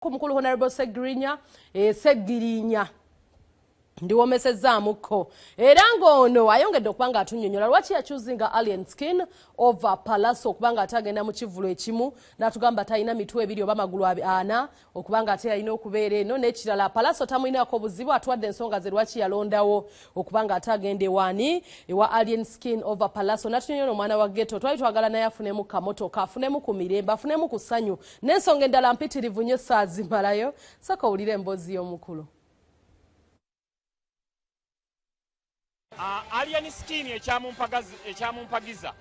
Kumukulu Honorable Ssegirinya, Ssegirinya ndiwomesezaamuko era ng'ono ayongedde okubanga atunnyonnyola lwaki yakyuzinga alien skin over Pallaso okubanga atagenda mu kivulo ekimu n'atugamba talina mitwe ebiri oba magulu ana okubanga ate alina okubeera eno n'ekirala Pallaso tamulinaako obuzibu atwadde ensonga ze lwaki yalondawo okubanga atagenda ewaani ewa alien skin over Pallaso n'atunnyonnyola omwana wa ghetto twali twagala naye afunemu kamotoka afunemu ku mirembe afunemu ku ssanyu n'ensonga endala mpitirivu nnyo essaawa zimalayo saka owulire emboozi y'omukulu. Alien skin ekyamumpagiza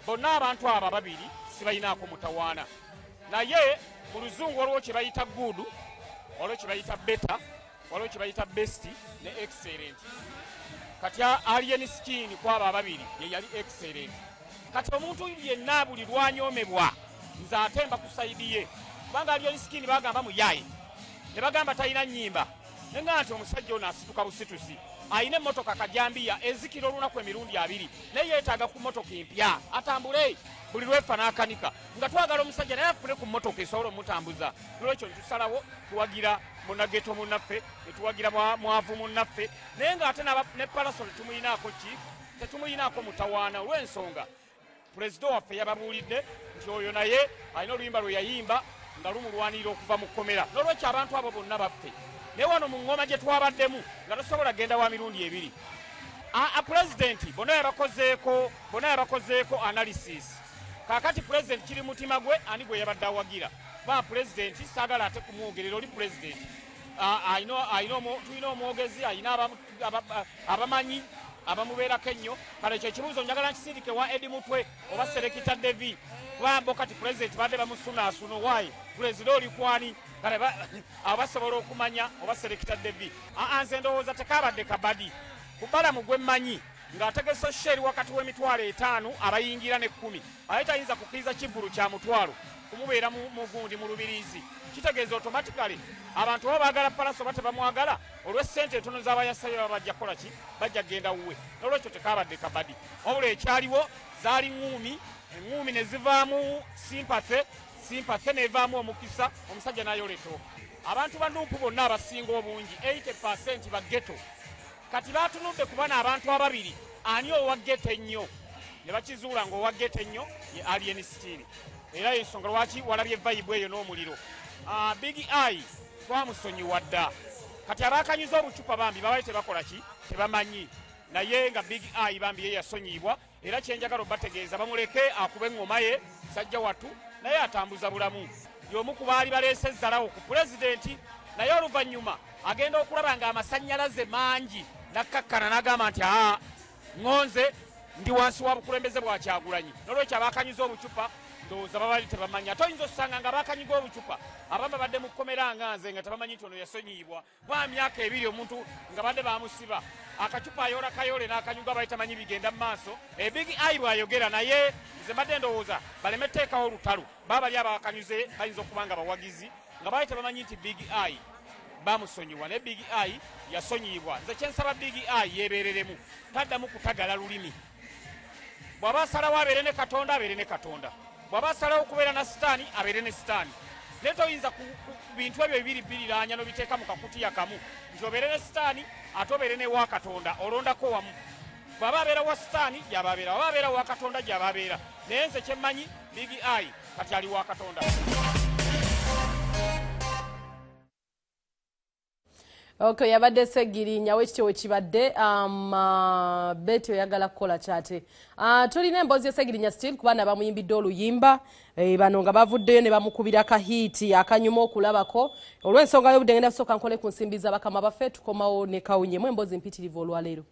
bonna abantu abo babiri sibalinaako mutawaana naye mu luzungu waliwo kye bayita good waliwo kye bayita better waliwo kye bayita best ne excellent kati alien skin kwabo ababiri ye yali excellent kati omuntu yenna buli lwanyoomebwa nze ate mba kusaidi ye kubanga alien skin bagamba muyaye ne bagamba talina nnyimba nenga nti omusajja ono asituka busitusi ayina emmotoka kajambiya ezikira olunaku emirundi abiri naye yeetaaga ku mmotoka empya atambule buli lwefa n'akanika nga twagala omusajja naye afune ku mmotoka esobola omutambuza olwekyo ntusalawo tuwagira munnageto munnaffe netuwagira mwavu munnaffe naye ng'ate ne Pallaso tetumuyinaako mutawaana olw'ensonga pulezida waffe yababuulidde nti oyo naye alina oluyimba lwe yayimba nga lumulwanirira okuva mu kkomera n'olwekyo abantu abo bonna baffe ne wano mu ngoma gye twabaddemu nga tosobola genda wa mirundi ebiri pulezidenti bonna yabakozeeko analysis kaakati pulezidenti kiri mutima gwe ani gwe yabadde awagira ba pulezidenti saagala ate kumwogerera oli pulezidenti tulina omwogezi ayina abamanyi abamubeerako ennyo kale ekyo ekibuuzo njagala nkisindike wa edi mutwe oba serekita devi bambo kati pulezidenti badde bamusunaasuna waayi pulezida oli kwani kale abasobola okumanya oba serekita devi nze ndowooza tekabadde kabadi kubalamu gwe mmanyi ng'ategese sheri wakati w'emitwalo 5 abayingira ne 10 aye tayinza kukiriza kivulu kya mutwalo kumubeera mu gundi mu lubirizi kitegeeza automatically abantu baba baagala Pallaso bate bamwagala olw'essente entono z'abayasabye baba bajja kukola ki bajja kgenda wuwe n'olwekyo tekabadde kabadi wabula ekyaliwo zaali eŋŋuumi ne zivaamu sympathy nevaamu omukisa omusajja n'ayola ettooka abantu ba Nuupu bonna abasinga obungi 80% ba ghetto kati baatunudde ku bano abantu ababiri ani owa ghetto ennyo ne bakizuula ng'owa ghetto ennyo ye alien skin era ensonga lwaki walabye vibe eyo n'omuliro Big Eye twamusonyiwa dda kati abaakanyuza obucupa bambi babaye tebakola ki tebamanyi naye nga Big Eye bambi ye yasonyibwa era kyenjagala obategeeza bamuleke akube eŋŋoma ye sajja wattu naye atambuza bulamu y'omu ku baali baleese ezzalawo ku pulezidenti naye oluvannyuma agenda okulaba ng'amasannyalaze mangi nakkakkana n'agamba nti ŋŋonze ndi wansi wa bukulembeze bwa Kyagulanyi n'olwekyo abaakanyuza obucupa ndowooza babaali tebamanyi ate oyinza osanga nga baakanyiga obucupa abamu badde mu kkomera nga nze nga tebamanyi nti ono yasonyiyibwa kwa myaka 2 omuntu nga badde baamusiba akacupa ayoola kayole n'akanyuga baali tamanyi bigenda mu maaso Big Eye bw'ayogera naye nze mbadde ndowooza baleme tteekawo olutalo baba bali abakanyuze bayinza okuba nga bawagizi nga baali tebamanyi nti Big Eye bamusonyiwa ne Big Eye yasonyiyibwa nze kyensaba Big Eye yeebereremu taddamu kutagala lulimi bw'aba asalawo abeere ne Katonda abeere ne Katonda bw'aba asalawo okubeera na sitaani abeere ne sitaani naye toyinza ku bintu ebyo bibiri biriraanya n'obiteeka mu kakutiya kamu nti obeere ne sitaani ate obeere ne wa Katonda olondako wamu bw'aba abeera wa sitaani gy'aba abeera bw'aba abeera wa Katonda gy'aba abeera naye nze kyemmanyi Big Eye kati ali wa Katonda. Okay, yabadde Ssegirinya wekityo wekibadde Betty oyagala kukola kyate. Tulina emboozi ya Ssegirinya still kubana bamuyimbidde oluyimba bano nga bavuddeyo ne bamukubira kahiiti akanyuma okulabako olw'ensonga y'obudde ngenda kusooka nkole ku nsimbi z'abakama baffe tukomawo ne kawunyemu emboozi mpitirivu olwaleero.